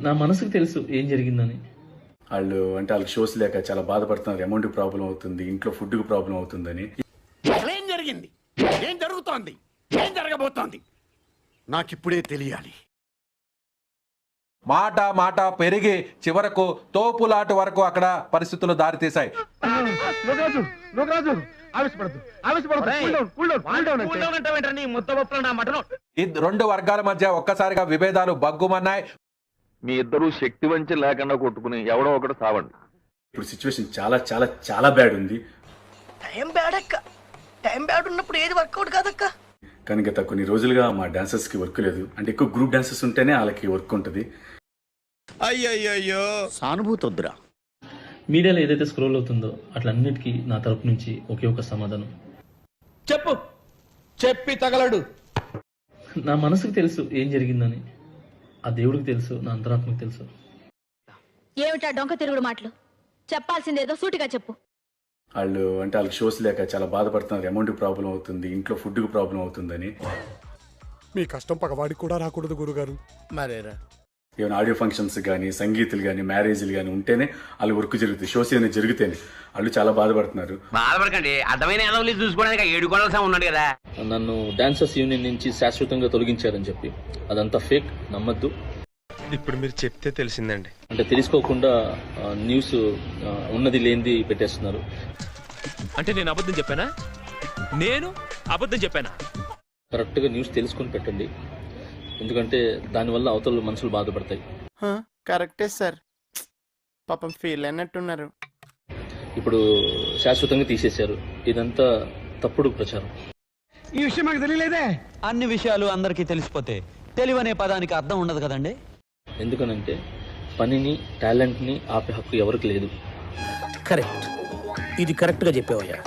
నా మనసుకు తెలుసు ఏం జరిగిందని. వాళ్ళకి షోస్ లేక చాలా బాధపడుతున్నారు. అమౌంట్ ప్రాబ్లం అవుతుంది, ఇంట్లో ఫుడ్ కు ప్రాబ్లం అవుతుందని. ఏం జరిగింది, ఏం జరుగుతోంది, ఏం జరగబోతోంది నాకిప్పుడే తెలియాలి. మాట మాట పెరిగి చివరకు తోపులాట వరకు అక్కడ పరిస్థితులు దారితీశాయి. ఈ రెండు వర్గాల మధ్య ఒక్కసారిగా విభేదాలు బగ్గుమన్నాయి. మీ ఇద్దరు శక్తి వంచి లేకుండా కొట్టుకుని ఎవడో ఒకటి సావండి. ఇప్పుడు సిచ్యువేషన్ చాలా చాలా చాలా బ్యాడ్ ఉంది. టైం బ్యాడ్ ఉన్నప్పుడు ఏది వర్కౌట్ కాదక్క. కానీ గత కొన్ని రోజులుగా మా డాన్సర్స్ కి వర్క్ లేదు. అంటే ఎక్కువ గ్రూప్ డాన్సర్స్ ఉంటేనే వాళ్ళకి వర్క్ ఉంటుంది. అయ్యయ్యో సానుభూతి వద్దురా. మీడియాలో ఏదైతే స్క్రోల్ అవుతుందో అట్లన్నిటికీ నా తరపు నుంచి ఒకే ఒక సమాధానం, చెప్పు, చెప్పి తగలడు. నా మనసుకు తెలుసు ఏం జరిగిందని. ఆ దేవుడికి తెలుసు, నా అంతరాత్మకు తెలుసు. ఏమిటా డొంక తిరుగుడు మాటలు? చెప్పాల్సిందేదో సూటిగా చెప్పు. వాళ్ళకి షోస్ లేక చాలా బాధపడుతున్నారు. అమౌంట్ ప్రాబ్లం అవుతుంది, ఇంట్లో ఫుడ్ కు ప్రాబ్లం అవుతుందని. మీ కష్టం పగవాడికి కూడా రాకూడదు గురుగారు. మరేరా ఏమైనా ఆడియో ఫంక్షన్స్ కానీ, సంగీతులు కానీ, మ్యారేజ్లు కానీ ఉంటేనే వాళ్ళు వర్క్ జరుగుతుంది. షోస్ ఏమైనా జరిగితేనే వాళ్ళు చాలా బాధపడుతున్నారు. బాధపడకండి, అర్థమైన ఎదవలు చూసుకోవడానికి 7 గొడవలు ఉన్నాడు కదా. నన్ను డాన్సర్స్ యూనియన్ నుంచి శాశ్వతంగా తొలగించారని చెప్పి అదంతా ఫేక్, నమ్మద్దు. ఇప్పుడు మీరు చెప్తే తెలిసిందండి. అంటే తెలుసుకోకుండా న్యూస్ ఉన్నది లేనిది పెట్టేస్తున్నారు. అంటే నేను అబద్ధం చెప్పానా? నేను అబద్ధం చెప్పానా? కరెక్ట్గా న్యూస్ తెలుసుకొని పెట్టండి. ఎందుకంటే దానివల్ల అవతల మనుషులు బాధపడతాయి. కరెక్టే సార్, పాపం ఫీల్ అయినట్టున్నారు. ఇప్పుడు శాశ్వతంగా తీసేశారు. ఇదంతా తప్పుడు ప్రచారం. ఈ విషయం మాకు తెలియలేదే. అన్ని విషయాలు అందరికీ తెలిసిపోతే తెలివనే పదానికి అర్థం ఉండదు కదండి. ఎందుకనంటే పనిని, టాలెంట్ని ఆపే హక్కు ఎవరికి లేదు. కరెక్ట్, ఇది కరెక్ట్ గా చెప్పావయ్యా.